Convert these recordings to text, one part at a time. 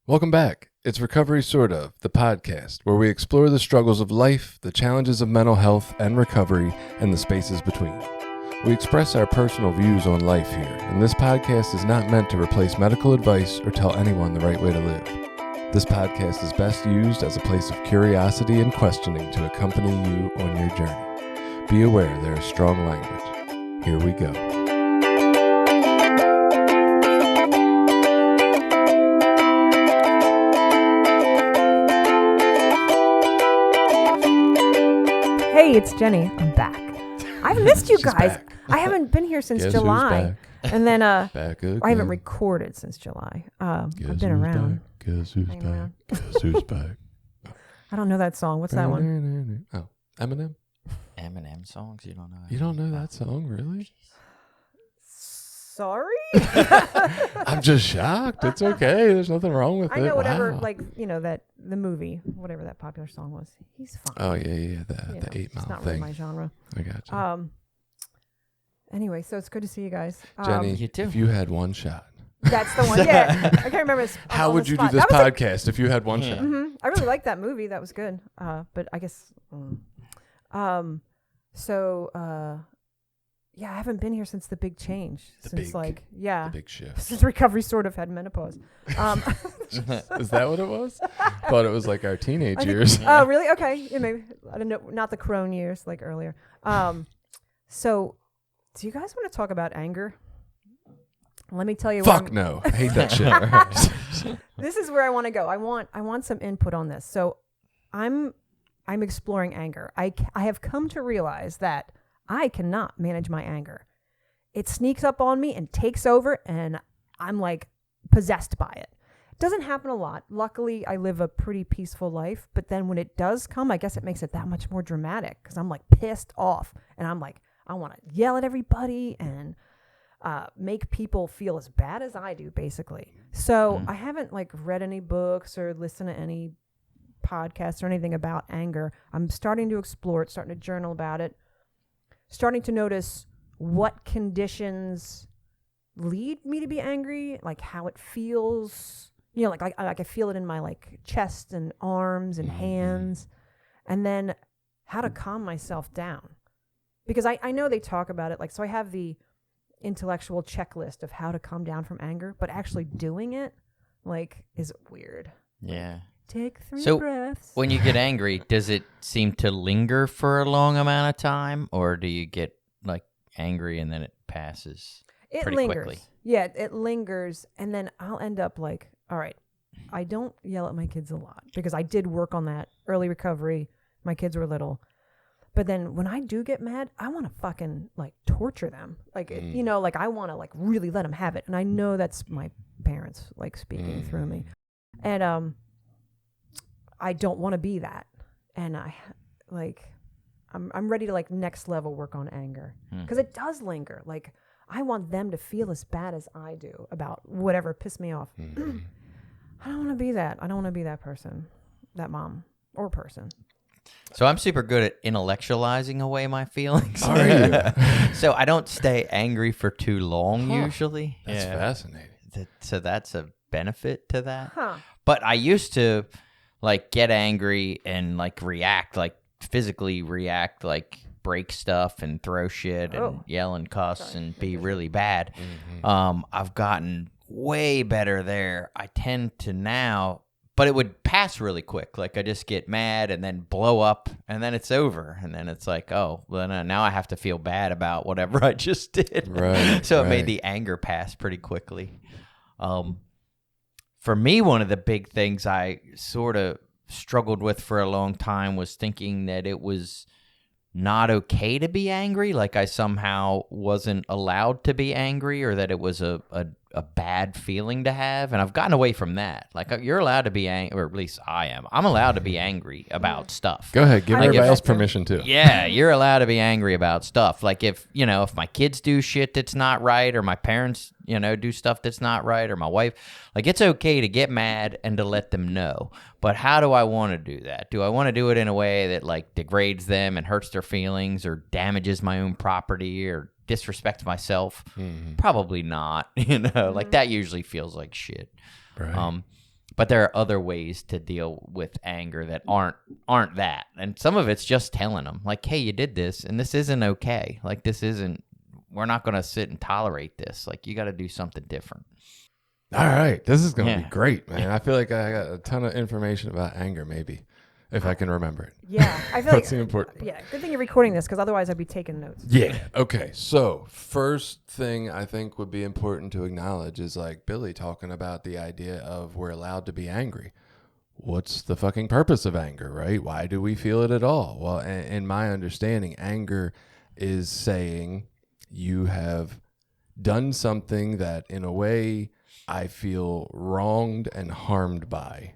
Welcome back. It's Recovery Sort of, the podcast, where we explore the struggles of life, the challenges of mental health and recovery, and the spaces between. We express our personal views on life here, and this podcast is not meant to replace medical advice or tell anyone the right way to live. This podcast is best used as a place of curiosity and questioning to accompany you on your journey. Be aware there is strong language. Here we go. Hey, it's Jenny. I'm back. I've missed you She's guys. back. I haven't been here since Guess July. who's And then back? Back again. I haven't recorded since July. I've been around. Guess who's Hanging back? around. Guess who's back? I don't know that song. What's that one? Oh, Eminem? Eminem songs? You don't know? You don't know that song, really? Sorry? I'm just shocked. It's okay. There's nothing wrong with it. I know whatever, Wow. like, that the movie, whatever that popular song was. He's fine. Oh, yeah. You The know, 8 it's Mile not really thing. my genre. I got you. Anyway, so it's good to see you guys. Jenny, you too. if you had one shot, That's the one. Yeah. I can't remember. how on would the you do spot. this That was podcast if you had one shot? I really liked that movie. That was good. But I guess, yeah, I haven't been here since the big change. The since big- The big shift. since recovery sort of had menopause. Is that what it was? Thought it was like our teenage I think- years. Oh, really? Okay. Yeah, maybe. I don't know. Not the crone years like earlier. So do you guys want to talk about anger? Let me tell you. where Fuck I'm- no. I hate that shit. This is where I want to go. I want some input on this. So I'm exploring anger. I have come to realize that I cannot manage my anger. It sneaks up on me and takes over, and I'm like possessed by it. It doesn't happen a lot. Luckily, I live a pretty peaceful life, but then when it does come, I guess it makes it that much more dramatic because I'm like pissed off, and I'm like, I want to yell at everybody and make people feel as bad as I do, basically. So I haven't like read any books or listened to any podcasts or anything about anger. I'm starting to explore it, starting to journal about it, starting to notice what conditions lead me to be angry, like how it feels, like I feel it in my like chest and arms and hands, and then how to calm myself down. Because I know they talk about it, like, so I have the intellectual checklist of how to calm down from anger, but actually doing it, like, is weird. Yeah. Take 3 So, breaths. When you get angry, does it seem to linger for a long amount of time, or do you get like angry and then it passes? It pretty lingers. quickly? Yeah, it lingers, and then I'll end up like, all right, I don't yell at my kids a lot because I did work on that early recovery. My kids were little. But then when I do get mad, I want to fucking like torture them. Like, like I want to like really let them have it. And I know that's my parents like speaking through me. And I don't want to be that. And I'm ready to like next level work on anger because it does linger. Like I want them to feel as bad as I do about whatever pissed me off. I don't want to be that. I don't want to be that person, that mom or person. So I'm super good at intellectualizing away my feelings. Are you? So I don't stay angry for too long usually. That's fascinating. So that's a benefit to that. Huh. But I used to like get angry and like react, like physically react, like break stuff and throw shit and yell and cuss and be really bad. I've gotten way better there. I tend to now, but it would pass really quick. Like I just get mad and then blow up and then it's over. And then it's like, oh, well, now I have to feel bad about whatever I just did. Right. So it made the anger pass pretty quickly. For me, one of the big things I sort of struggled with for a long time was thinking that it was not okay to be angry, like I somehow wasn't allowed to be angry, or that it was a bad feeling to have. And I've gotten away from that. Like you're allowed to be angry, or at least I am. I'm allowed to be angry about stuff. Go ahead. Give I everybody get else that too. permission too. Yeah, you're allowed to be angry about stuff. Like if my kids do shit that's not right, or my parents, do stuff that's not right, or my wife, like it's okay to get mad and to let them know. But how do I want to do that? Do I want to do it in a way that like degrades them and hurts their feelings or damages my own property or disrespects myself? Probably not. Like that usually feels like shit. Right. But there are other ways to deal with anger that aren't that. And some of it's just telling them, like, hey, you did this, and this isn't okay. Like, we're not going to sit and tolerate this. Like, you got to do something different. All right. This is going to be great, man. I feel like I got a ton of information about anger, maybe, if I can remember it. Yeah, I feel That's like the important part. Yeah, good thing you're recording this because otherwise I'd be taking notes. Yeah. Okay. So first thing I think would be important to acknowledge is like Billy talking about the idea of we're allowed to be angry. What's the fucking purpose of anger, right? Why do we feel it at all? Well, in my understanding, anger is saying you have done something that in a way I feel wronged and harmed by.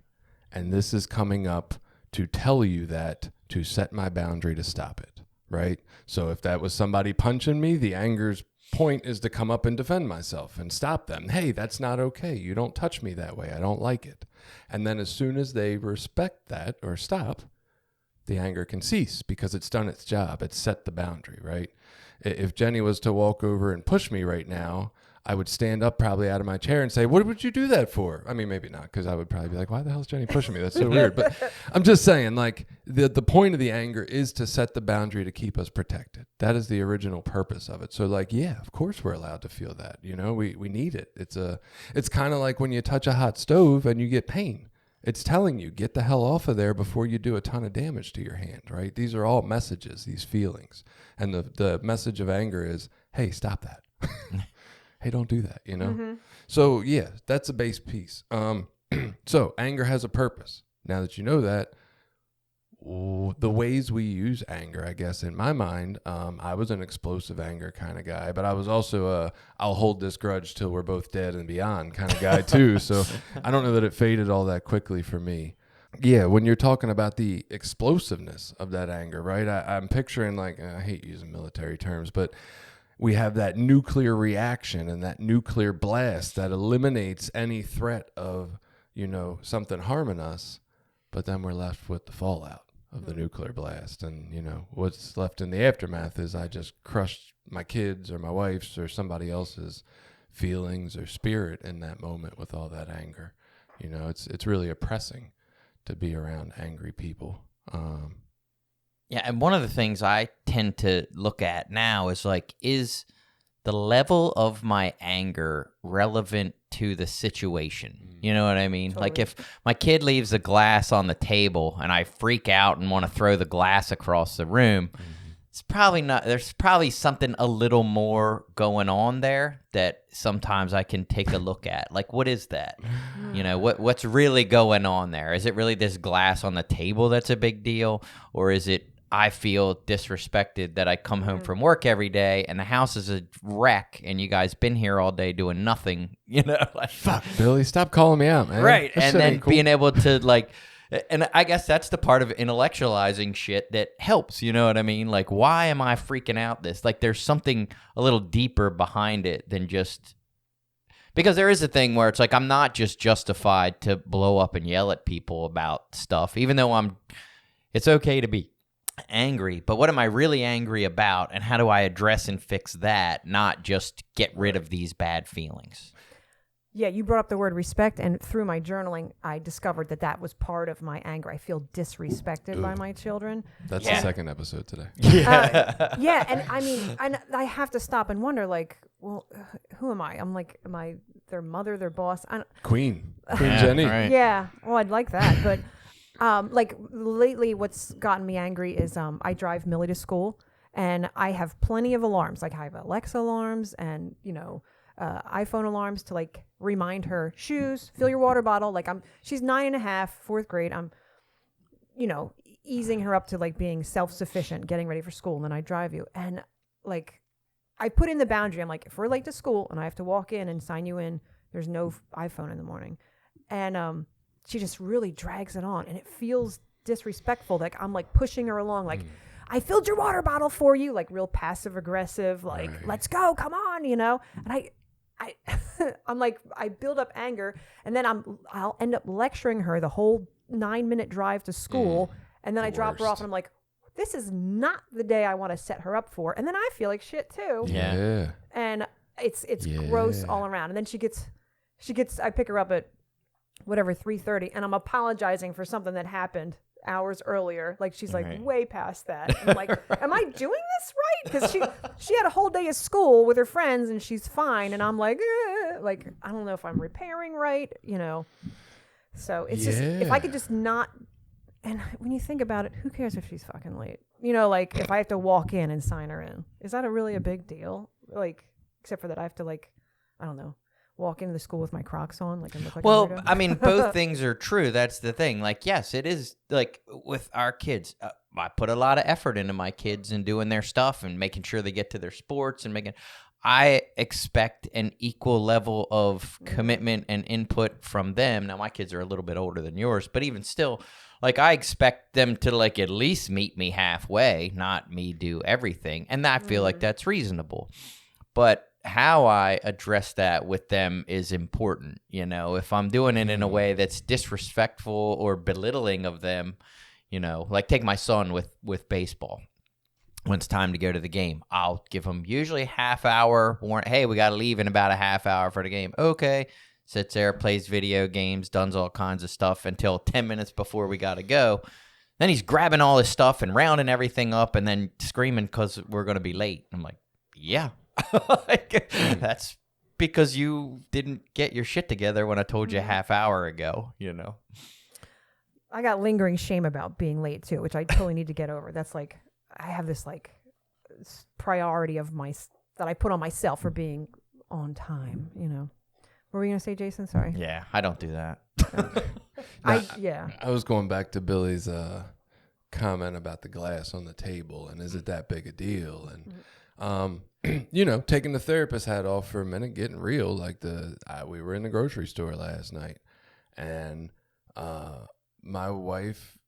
And this is coming up to tell you that, to set my boundary to stop it, right? So if that was somebody punching me, the anger's point is to come up and defend myself and stop them. Hey, that's not okay. You don't touch me that way. I don't like it. And then as soon as they respect that or stop, the anger can cease because it's done its job. It's set the boundary, right? If Jenny was to walk over and push me right now, I would stand up probably out of my chair and say, what would you do that for? I mean, maybe not, because I would probably be like, why the hell is Jenny pushing me? That's so weird. But I'm just saying, like, the point of the anger is to set the boundary to keep us protected. That is the original purpose of it. So, like, yeah, of course we're allowed to feel that. You know, we need it. It's kind of like when you touch a hot stove and you get pain. It's telling you, get the hell off of there before you do a ton of damage to your hand, right? These are all messages, these feelings. And the message of anger is, hey, stop that. Hey, don't do that, you know? Mm-hmm. So, yeah, that's a base piece. So, anger has a purpose. Now that you know that, the ways we use anger, I guess, in my mind, I was an explosive anger kind of guy, but I was also I'll hold this grudge till we're both dead and beyond kind of guy, too. So, I don't know that it faded all that quickly for me. Yeah, when you're talking about the explosiveness of that anger, right? I'm picturing, like, I hate using military terms, but we have that nuclear reaction and that nuclear blast that eliminates any threat of, you know, something harming us, but then we're left with the fallout of the nuclear blast. And, you know, what's left in the aftermath is I just crushed my kids or my wife's or somebody else's feelings or spirit in that moment with all that anger. You know, it's really oppressing to be around angry people. Yeah, and one of the things I tend to look at now is like, is the level of my anger relevant to the situation? You know what I mean? Totally. Like if my kid leaves a glass on the table and I freak out and want to throw the glass across the room, it's probably not. There's probably something a little more going on there that sometimes I can take a look at. Like, what is that? You know, what's really going on there? Is it really this glass on the table that's a big deal, or is it I feel disrespected that I come home from work every day and the house is a wreck and you guys been here all day doing nothing, you know? Like, fuck, Billy, stop calling me out, man. Right. That and then cool. Being able to, like, and I guess that's the part of intellectualizing shit that helps, you know what I mean? Like, why am I freaking out this? Like, there's something a little deeper behind it than just, because there is a thing where it's like, I'm not just justified to blow up and yell at people about stuff, even though it's okay to be angry, but what am I really angry about, and how do I address and fix that, not just get rid of these bad feelings? Yeah, you brought up the word respect, and through my journaling, I discovered that was part of my anger. I feel disrespected by my children. That's the second episode today. Yeah, and I mean, I have to stop and wonder, like, well, who am I? I'm like, am I their mother, their boss? Queen Jenny. Right. Yeah, well, I'd like that, but like lately what's gotten me angry is I drive Millie to school and I have plenty of alarms. Like I have Alexa alarms and, you know, iPhone alarms to like remind her shoes, fill your water bottle. Like she's 9.5, fourth grade. I'm, you know, easing her up to like being self-sufficient, getting ready for school. And then I drive you. And like I put in the boundary. I'm like, if we're late to school and I have to walk in and sign you in, there's no iPhone in the morning. And, she just really drags it on and it feels disrespectful. Like I'm like pushing her along. Like I filled your water bottle for you. Like real passive aggressive, like, let's go, come on, you know? And I'm like, I build up anger and then I'll end up lecturing her the whole 9-minute drive to school. And then I drop her off and I'm like, this is not the day I want to set her up for. And then I feel like shit too. Yeah. And it's gross all around. And then she gets, I pick her up at whatever, 3:30, and I'm apologizing for something that happened hours earlier. Like she's like way past that. And I'm like, am I doing this right? Because she had a whole day of school with her friends and she's fine. And I'm like, I don't know if I'm repairing right, you know. So it's just, if I could just not, and when you think about it, who cares if she's fucking late? You know, like if I have to walk in and sign her in, is that really a big deal? Like, except for that I have to like, I don't know, walk into the school with my Crocs on, like and look like a weirdo. I mean, both things are true. That's the thing. Like, yes, it is like with our kids. I put a lot of effort into my kids and doing their stuff and making sure they get to their sports and making. I expect an equal level of commitment and input from them. Now, my kids are a little bit older than yours, but even still, like I expect them to like at least meet me halfway, not me do everything, and I feel like that's reasonable. But how I address that with them is important. You know, if I'm doing it in a way that's disrespectful or belittling of them, you know, like take my son with baseball. When it's time to go to the game, I'll give him usually a half hour warning. Hey, we got to leave in about a half hour for the game. Okay. Sits there, plays video games, does all kinds of stuff until 10 minutes before we got to go. Then he's grabbing all his stuff and rounding everything up and then screaming because we're going to be late. I'm like, yeah. That's because you didn't get your shit together when I told you a half hour ago, you know. I got lingering shame about being late too, which I totally need to get over. That's like, I have this like priority of that I put on myself for being on time, you know. What were you going to say, Jason? Sorry. Yeah, I don't do that. I was going back to Billy's comment about the glass on the table and is it that big a deal? And you know, taking the therapist hat off for a minute, getting real. Like we were in the grocery store last night, and my wife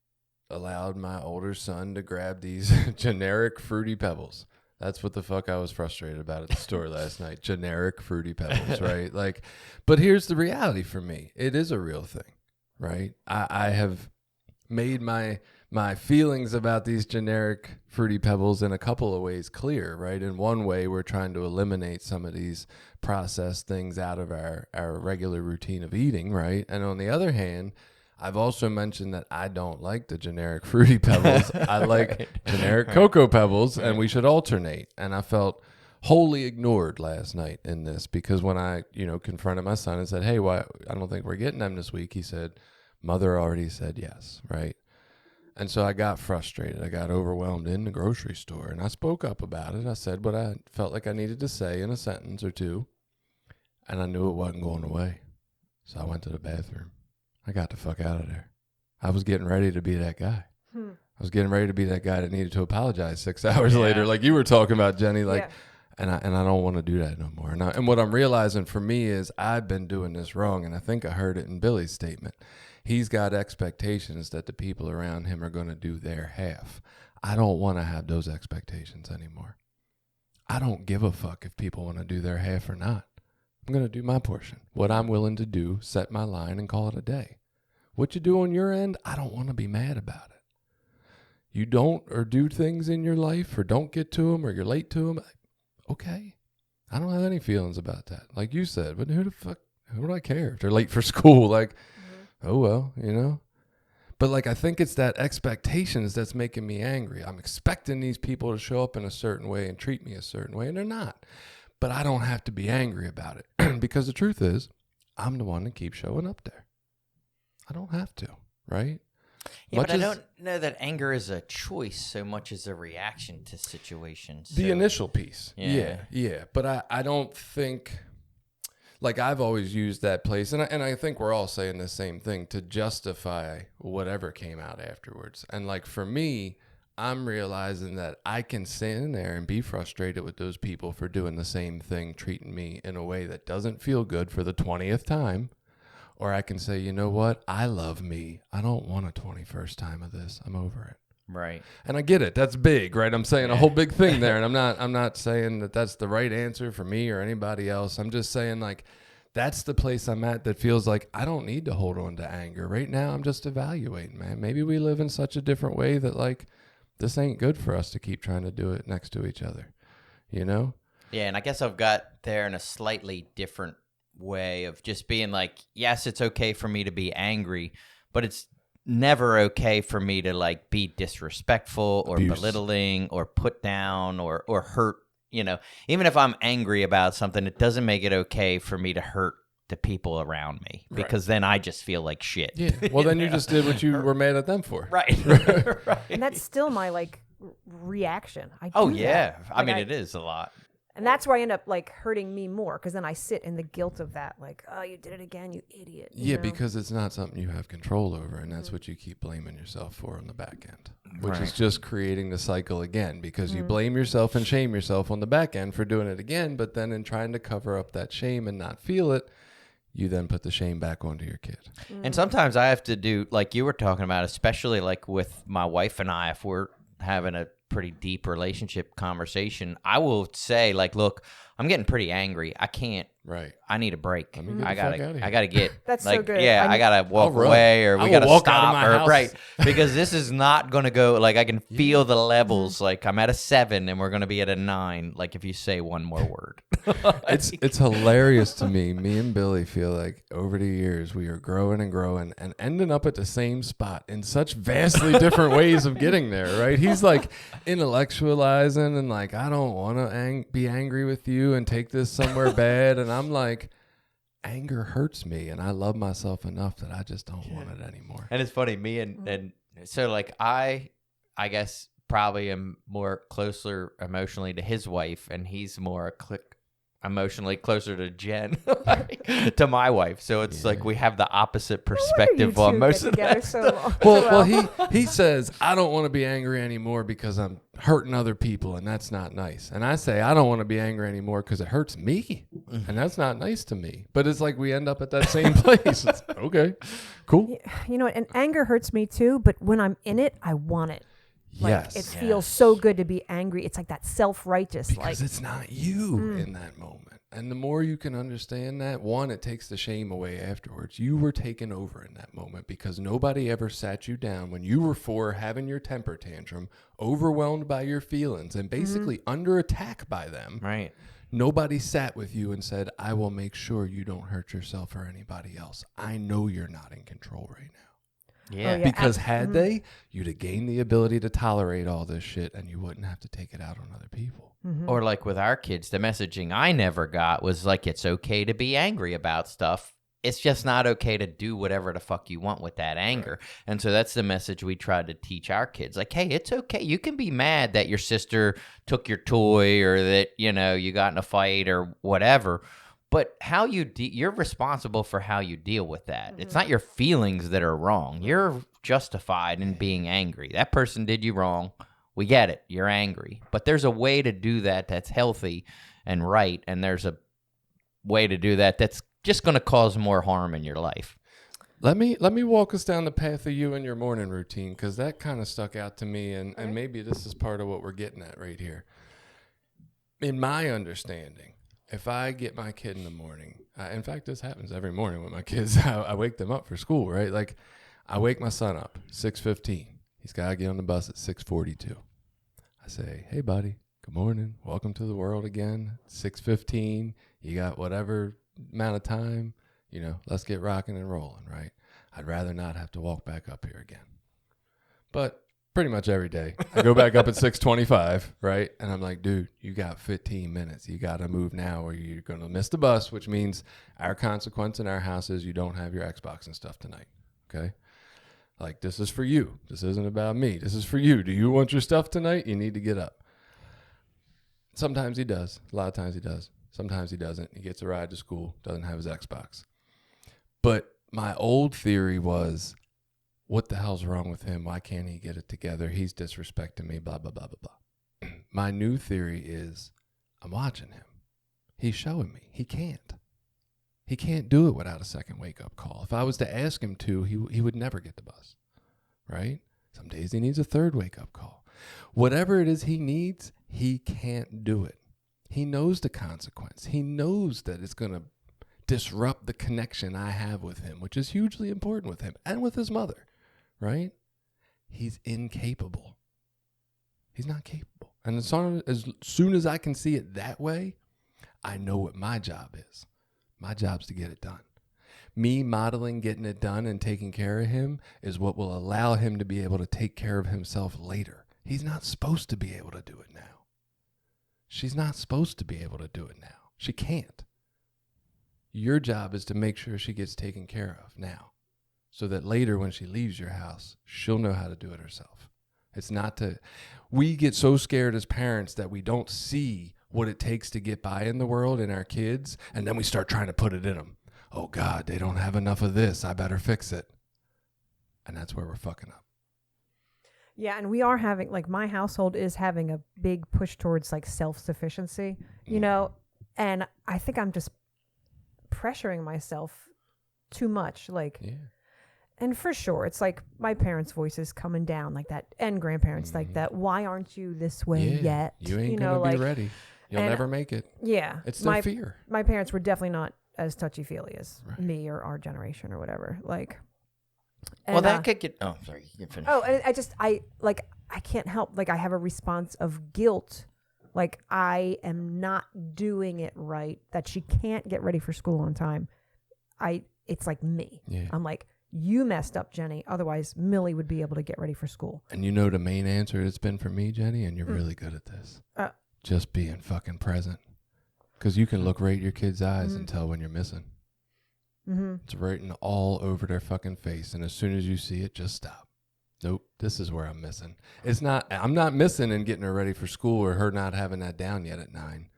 allowed my older son to grab these generic Fruity Pebbles. That's what the fuck I was frustrated about at the store last night. Generic Fruity Pebbles, right? Like, but here's the reality for me. It is a real thing, right? I have made my feelings about these generic Fruity Pebbles in a couple of ways clear, right? In one way, we're trying to eliminate some of these processed things out of our regular routine of eating, right? And on the other hand, I've also mentioned that I don't like the generic Fruity Pebbles. I like generic Cocoa Pebbles, and we should alternate. And I felt wholly ignored last night in this because when I, you know, confronted my son and said, hey, why? I don't think we're getting them this week. He said, Mother already said yes, right? And so I got frustrated. I got overwhelmed in the grocery store, and I spoke up about it. I said what I felt like I needed to say in a sentence or two, and I knew it wasn't going away. So I went to the bathroom. I got the fuck out of there. I was getting ready to be that guy. I was getting ready to be that guy that needed to apologize 6 hours later, like you were talking about, Jenny. Like, and I don't want to do that no more. And what I'm realizing for me is I've been doing this wrong, and I think I heard it in Billy's statement. He's got expectations that the people around him are going to do their half. I don't want to have those expectations anymore. I don't give a fuck if people want to do their half or not. I'm going to do my portion. What I'm willing to do, set my line, and call it a day. What you do on your end, I don't want to be mad about it. You don't or do things in your life or don't get to them or you're late to them, okay. I don't have any feelings about that. Like you said, but who do I care if they're late for school? Like, oh, well, you know. But like, I think it's that expectations that's making me angry. I'm expecting these people to show up in a certain way and treat me a certain way, and they're not. But I don't have to be angry about it because the truth is I'm the one that keeps showing up there. I don't have to, right? Yeah, but I don't know that anger is a choice so much as a reaction to situations. The initial piece. Yeah. But I don't think, like I've always used that place, and I think we're all saying the same thing, to justify whatever came out afterwards. And like for me, I'm realizing that I can sit in there and be frustrated with those people for doing the same thing, treating me in a way that doesn't feel good for the 20th time. Or I can say, you know what? I love me. I don't want a 21st time of this. I'm over it. Right. And I get it. That's big, right? I'm saying a whole big thing there. And I'm not saying that that's the right answer for me or anybody else. I'm just saying like, that's the place I'm at that feels like I don't need to hold on to anger. Right now, I'm just evaluating, man. Maybe we live in such a different way that like, this ain't good for us to keep trying to do it next to each other, you know? Yeah, and I guess I've got there in a slightly different way of just being like, yes, it's okay for me to be angry, but it's never okay for me to like be disrespectful or belittling or put down or hurt. Even if I'm angry about something, it doesn't make it okay for me to hurt the people around me, because then I just feel like shit. Yeah. Well, then you just did what you were mad at them for. Right. Right. And that's still my like reaction. I mean, it is a lot. And that's where I end up like hurting me more, because then I sit in the guilt of that, like, oh, you did it again, you idiot. Yeah, because it's not something you have control over, and that's what you keep blaming yourself for on the back end, which is just creating the cycle again, because you blame yourself and shame yourself on the back end for doing it again, but then in trying to cover up that shame and not feel it, you then put the shame back onto your kid. And sometimes I have to do, like you were talking about, especially like with my wife and I, if we're having a pretty deep relationship conversation, I will say like, look, I'm getting pretty angry. I can't. Right. I need a break. I gotta get. That's like, so good. Yeah, I gotta walk away, or we gotta stop, or right, because this is not gonna go. Like I can feel the levels. Like I'm at a 7, and we're gonna be at a 9. Like if you say one more word. It's hilarious to me. Me and Billy feel like over the years we are growing and growing and ending up at the same spot in such vastly different ways of getting there. Right? He's like intellectualizing and like, I don't want to be angry with you and take this somewhere bad. And I'm like, anger hurts me, and I love myself enough that I just don't want it anymore. And it's funny, me and so like I guess probably am more closer emotionally to his wife, and he's more emotionally closer to Jen, to my wife. So it's like we have the opposite perspective on most of that. Well, he says, I don't want to be angry anymore because I'm hurting other people, and that's not nice. And I say, I don't want to be angry anymore because it hurts me, and that's not nice to me. But it's like we end up at that same place. It's okay, cool. You know, and anger hurts me too, but when I'm in it, I want it. Like, yes. It feels so good to be angry. It's like that self-righteous. Because it's not you in that moment. And the more you can understand that, one, it takes the shame away afterwards. You were taken over in that moment because nobody ever sat you down when you were 4, having your temper tantrum, overwhelmed by your feelings, and basically under attack by them. Right. Nobody sat with you and said, I will make sure you don't hurt yourself or anybody else. I know you're not in control right now. Yeah. Because had they, you'd have gained the ability to tolerate all this shit, and you wouldn't have to take it out on other people. Or like with our kids, the messaging I never got was like, it's okay to be angry about stuff. It's just not okay to do whatever the fuck you want with that anger. Right. And so that's the message we tried to teach our kids. Like, hey, it's okay. You can be mad that your sister took your toy, or that, you got in a fight or whatever. But how you're responsible for how you deal with that. It's not your feelings that are wrong. You're justified in being angry. That person did you wrong. We get it. You're angry. But there's a way to do that that's healthy and right. And there's a way to do that that's just going to cause more harm in your life. Let me walk us down the path of you and your morning routine, because that kind of stuck out to me. And maybe this is part of what we're getting at right here. In my understanding, if I get my kid in the morning, in fact, this happens every morning with my kids. I wake them up for school, right? Like, I wake my son up, 6:15. He's got to get on the bus at 6:42. I say, hey, buddy, good morning. Welcome to the world again. 6:15. You got whatever amount of time. Let's get rocking and rolling, right? I'd rather not have to walk back up here again. But pretty much every day. I go back up at 6:25, right? And I'm like, dude, you got 15 minutes. You got to move now or you're going to miss the bus, which means our consequence in our house is you don't have your Xbox and stuff tonight, okay? Like, this is for you. This isn't about me. This is for you. Do you want your stuff tonight? You need to get up. Sometimes he does. A lot of times he does. Sometimes he doesn't. He gets a ride to school, doesn't have his Xbox. But my old theory was, what the hell's wrong with him? Why can't he get it together? He's disrespecting me, blah, blah, blah, blah, blah. My new theory is, I'm watching him. He's showing me. He can't. He can't do it without a second wake-up call. If I was to ask him to, he would never get the bus, right? Some days he needs a third wake-up call. Whatever it is he needs, he can't do it. He knows the consequence. He knows that it's going to disrupt the connection I have with him, which is hugely important with him and with his mother. Right? He's incapable. He's not capable. And as soon as I can see it that way, I know what my job is. My job's to get it done. Me modeling getting it done and taking care of him is what will allow him to be able to take care of himself later. He's not supposed to be able to do it now. She's not supposed to be able to do it now. She can't. Your job is to make sure she gets taken care of now, so that later when she leaves your house, she'll know how to do it herself. It's not to, we get so scared as parents that we don't see what it takes to get by in the world in our kids, and then we start trying to put it in them. Oh God, they don't have enough of this. I better fix it. And that's where we're fucking up. Yeah, and we are having, like, my household is having a big push towards, like, self-sufficiency, you know, and I think I'm just pressuring myself too much, like, Yeah. and for sure, it's like my parents' voices coming down like that, and grandparents like that. Why aren't you this way yet? You ain't know, gonna be like, ready. You'll and- never make it. Yeah, It's their my fear. my parents were definitely not as touchy-feely as Right. me or our generation or whatever. Like, Well, and, that could get. Oh, sorry. You can finish. Oh, and I can't help. Like, I have a response of guilt. Like, I am not doing it right. That she can't get ready for school on time. It's like me. Yeah. I'm like, you messed up, Jenny. Otherwise, Millie would be able to get ready for school. And you know the main answer it's been for me, Jenny, and you're really good at this. Just being fucking present. Because you can look right at your kid's eyes and tell when you're missing. Mm-hmm. It's written all over their fucking face. And as soon as you see it, just stop. Nope, this is where I'm missing. I'm not missing in getting her ready for school or her not having that down yet at 9.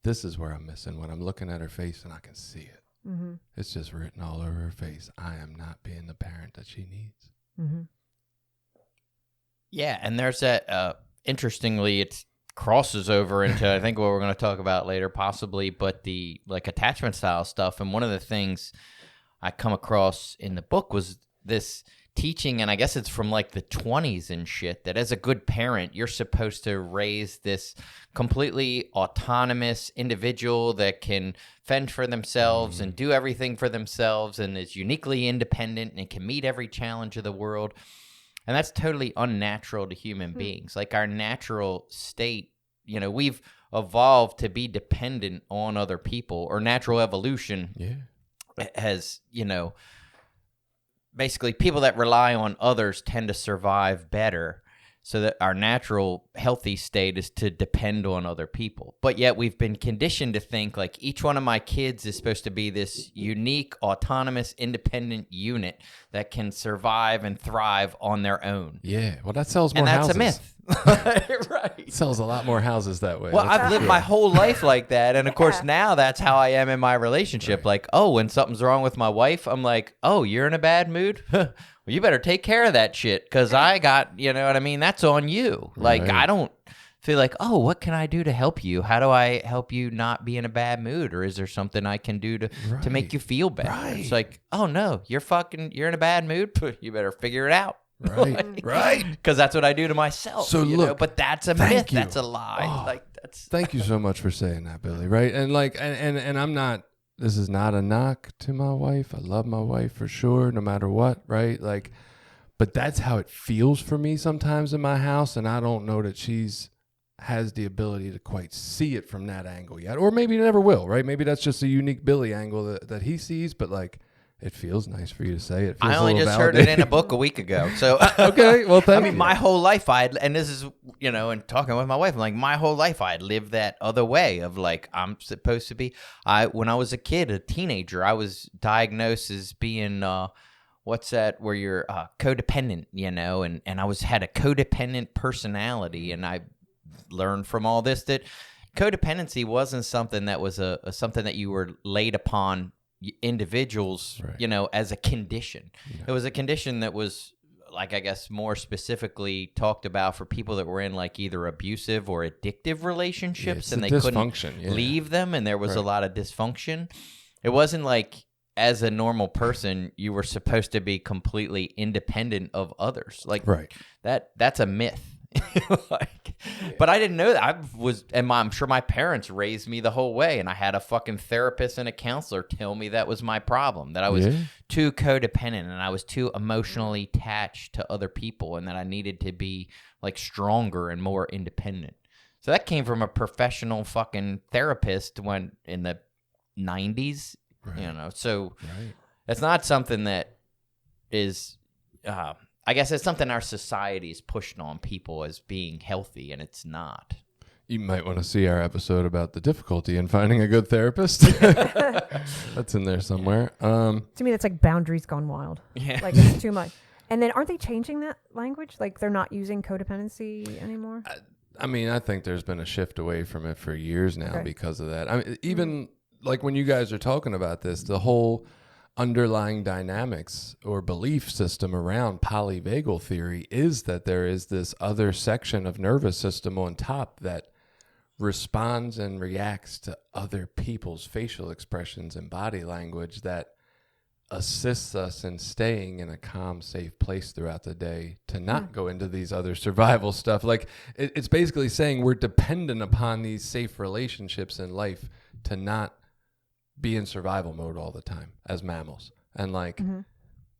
This is where I'm missing when I'm looking at her face and I can see it. Mm-hmm. It's just written all over her face. I am not being the parent that she needs. Mm-hmm. Yeah, and there's that. Interestingly, it crosses over into I think what we're going to talk about later, possibly, but the like attachment style stuff. And one of the things I come across in the book was this teaching, and I guess it's from like the 20s and shit, that as a good parent, you're supposed to raise this completely autonomous individual that can fend for themselves and do everything for themselves and is uniquely independent and can meet every challenge of the world. And that's totally unnatural to human beings. Like, our natural state, you know, we've evolved to be dependent on other people, or natural evolution has, you know, basically people that rely on others tend to survive better. So that our natural healthy state is to depend on other people. But yet we've been conditioned to think like each one of my kids is supposed to be this unique, autonomous, independent unit that can survive and thrive on their own. Yeah, well, that sells more And that's houses. a myth. Right. It sells a lot more houses that way. Well, That's I've for lived sure. my whole life like that. And of course, now that's how I am in my relationship. Right. Like, oh, when something's wrong with my wife, I'm like, oh, you're in a bad mood? Well, you better take care of that shit because I got, you know what I mean? That's on you. Like, Right. I don't feel like, oh, what can I do to help you? How do I help you not be in a bad mood? Or is there something I can do to Right. make you feel better? Right. It's like, oh, no, you're in a bad mood. You better figure it out. Right, right. Because that's what I do to myself. So you look, know? But that's a thank myth. you. That's a lie. Oh. Like, that's. Thank you so much for saying that, Billy. Right, and like, and I'm not. This is not a knock to my wife. I love my wife for sure, no matter what. Right, like, but that's how it feels for me sometimes in my house, and I don't know that she's has the ability to quite see it from that angle yet, or maybe never will. Right, maybe that's just a unique Billy angle that he sees, but like. It feels nice for you to say it. Feels I only a little just heard it in a validating. book a week ago. So Okay, well, thank I mean, you. my whole life and this is, you know, and talking with my wife, I'm like, my whole life I'd lived that other way of like, I'm supposed to be. When I was a kid, a teenager, I was diagnosed as being, what's that, where you're codependent, you know, and I had a codependent personality. And I learned from all this that codependency wasn't something that was something that you were laid upon individuals, Right. you know, as a condition. It was a condition that was, like, I guess more specifically talked about for people that were in like either abusive or addictive relationships, it's and the they couldn't dysfunction, yeah. leave them, and there was a Right. lot of dysfunction. It wasn't like, as a normal person, you were supposed to be completely independent of others. Like, Right. that's a myth. But I didn't know that. I'm sure my parents raised me the whole way, and I had a fucking therapist and a counselor tell me that was my problem, that I was Yeah. too codependent and I was too emotionally attached to other people, and that I needed to be like stronger and more independent. So that came from a professional fucking therapist when in the 90s. Right. So Right. it's not something that is, I guess it's something our society is pushing on people as being healthy, and it's not. You might want to see our episode about the difficulty in finding a good therapist. That's in there somewhere. To me, that's like boundaries gone wild. Yeah. Like it's too much. And then aren't they changing that language? Like they're not using codependency anymore? I mean, I think there's been a shift away from it for years now Okay. because of that. I mean, even like when you guys are talking about this, the whole underlying dynamics or belief system around polyvagal theory is that there is this other section of nervous system on top that responds and reacts to other people's facial expressions and body language that assists us in staying in a calm, safe place throughout the day to not go into these other survival stuff. Like it's basically saying we're dependent upon these safe relationships in life to not be in survival mode all the time as mammals. And like,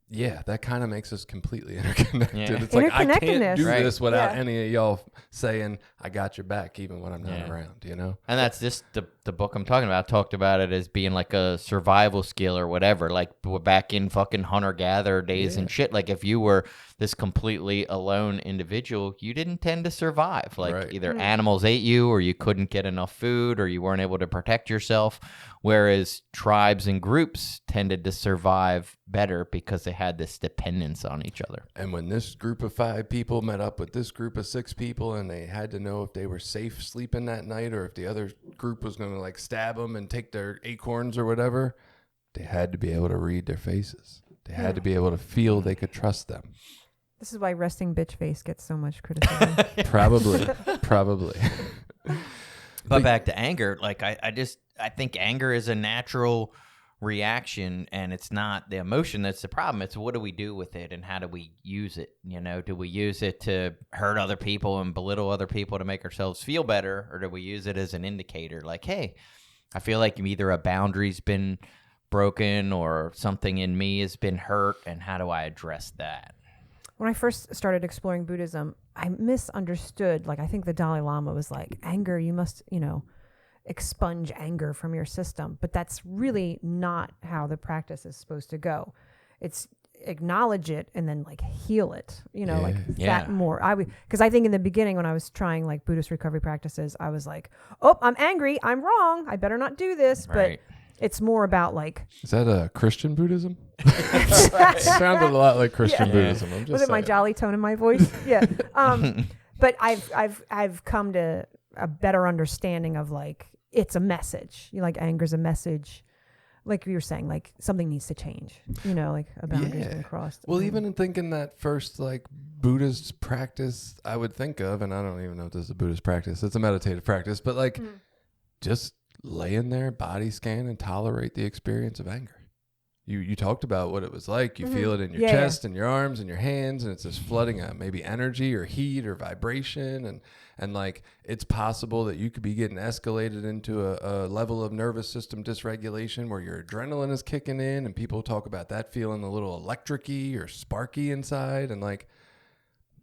yeah, that kind of makes us completely interconnected. Yeah. It's like I can't Interconnectedness. do Right. this without Yeah. any of y'all saying I got your back even when I'm not Yeah. around, you know? And that's just the book I'm talking about. Talked about it as being like a survival skill or whatever. Like back in fucking hunter-gatherer days and shit. Like if you were this completely alone individual, you didn't tend to survive. Like Right. either animals ate you, or you couldn't get enough food, or you weren't able to protect yourself. Whereas tribes and groups tended to survive better because they had this dependence on each other. And when this group of 5 people met up with this group of 6 people and they had to know if they were safe sleeping that night or if the other group was going to like stab them and take their acorns or whatever, they had to be able to read their faces. They had to be able to feel they could trust them. This is why resting bitch face gets so much criticism. Probably. But back to anger, like I think anger is a natural reaction, and it's not the emotion that's the problem. It's what do we do with it and how do we use it? You know, do we use it to hurt other people and belittle other people to make ourselves feel better, or do we use it as an indicator? Like, hey, I feel like either a boundary's been broken or something in me has been hurt, and how do I address that? When I first started exploring Buddhism, I misunderstood. Like, I think the Dalai Lama was like, anger, you must, expunge anger from your system. But that's really not how the practice is supposed to go. It's acknowledge it and then like heal it, like that more. Because I think in the beginning when I was trying like Buddhist recovery practices, I was like, oh, I'm angry. I'm wrong. I better not do this. Right. But it's more about like, Is that a Christian Buddhism? It sounded a lot like Christian Buddhism. I'm just was it my saying. jolly tone in my voice? Yeah. But I've come to a better understanding of like it's a message. Like anger's a message. Like you were saying, like something needs to change. Like a boundary's been crossed. Well, even in thinking that first like Buddhist practice, I would think of, and I don't even know if this is a Buddhist practice. It's a meditative practice, but like just lay in there, body scan, and tolerate the experience of anger. You talked about what it was like. You feel it in your chest and your arms and your hands, and it's just flooding out maybe energy or heat or vibration. And like it's possible that you could be getting escalated into a level of nervous system dysregulation where your adrenaline is kicking in, and people talk about that feeling a little electric-y or sparky inside. And like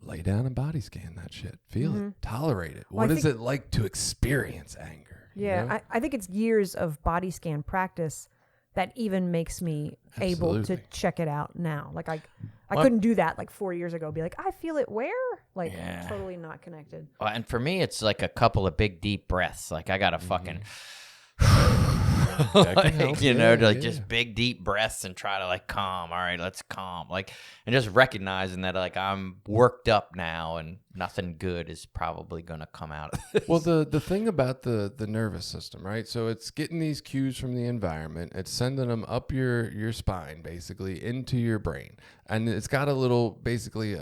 lay down and body scan that shit. Feel it. Tolerate it. Well, What is it like to experience anger? Yeah, You know? I think it's years of body scan practice that even makes me able to Absolutely. check it out now. Like I couldn't do that like 4 years ago. Be like, I feel it where? Like totally not connected. Well, and for me, it's like a couple of big deep breaths. Like I gotta fucking, That can help. just big deep breaths and try to like calm. All right, let's calm. Like and just recognizing that like I'm worked up now and nothing good is probably gonna come out of this. Well, the thing about the nervous system, right? So it's getting these cues from the environment. It's sending them up your spine, basically, into your brain. And it's got a little, basically,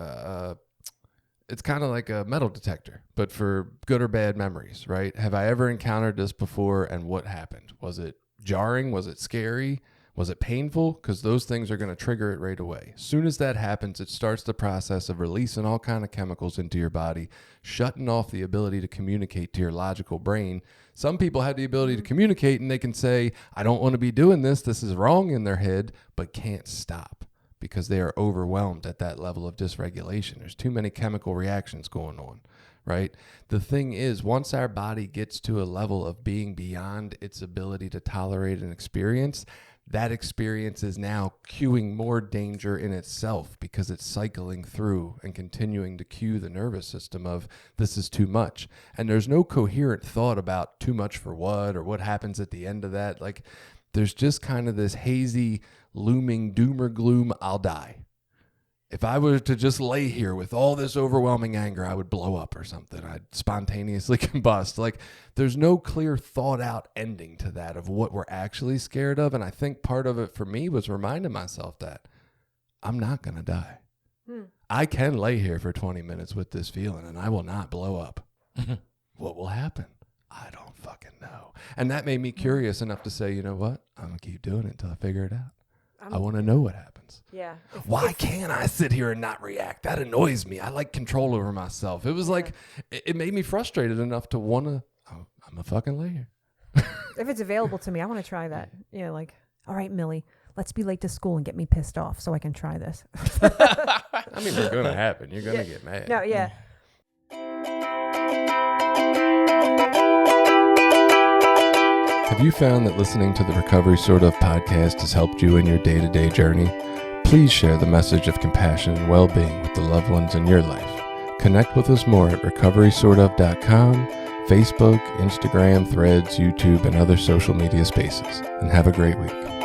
it's kind of like a metal detector, but for good or bad memories, right? Have I ever encountered this before, and what happened? Was it jarring? Was it scary? Was it painful? Because those things are going to trigger it right away. As soon as that happens, it starts the process of releasing all kind of chemicals into your body, shutting off the ability to communicate to your logical brain. Some people have the ability to communicate, and they can say, I don't want to be doing this. This is wrong in their head, but can't stop because they are overwhelmed at that level of dysregulation. There's too many chemical reactions going on, right? The thing is, once our body gets to a level of being beyond its ability to tolerate an experience, that experience is now cueing more danger in itself because it's cycling through and continuing to cue the nervous system of this is too much. And there's no coherent thought about too much for what or what happens at the end of that. Like there's just kind of this hazy, looming doom or gloom, I'll die. If I were to just lay here with all this overwhelming anger, I would blow up or something. I'd spontaneously combust. Like there's no clear thought out ending to that of what we're actually scared of. And I think part of it for me was reminding myself that I'm not going to die. I can lay here for 20 minutes with this feeling and I will not blow up. What will happen? I don't fucking know. And that made me curious enough to say, you know what? I'm going to keep doing it until I figure it out. I want to know what happens. Yeah. Why can't I sit here and not react? That annoys me. I like control over myself. It was like, it made me frustrated enough to want to, I'm a fucking lay here. If it's available to me, I want to try that. You know, like, all right, Millie, let's be late to school and get me pissed off so I can try this. I mean, it's going to happen. You're going to get mad. No, yeah. Have you found that listening to the Recovery Sort Of podcast has helped you in your day-to-day journey? Please share the message of compassion and well-being with the loved ones in your life. Connect with us more at recoverysortof.com, Facebook, Instagram, Threads, YouTube, and other social media spaces. And have a great week.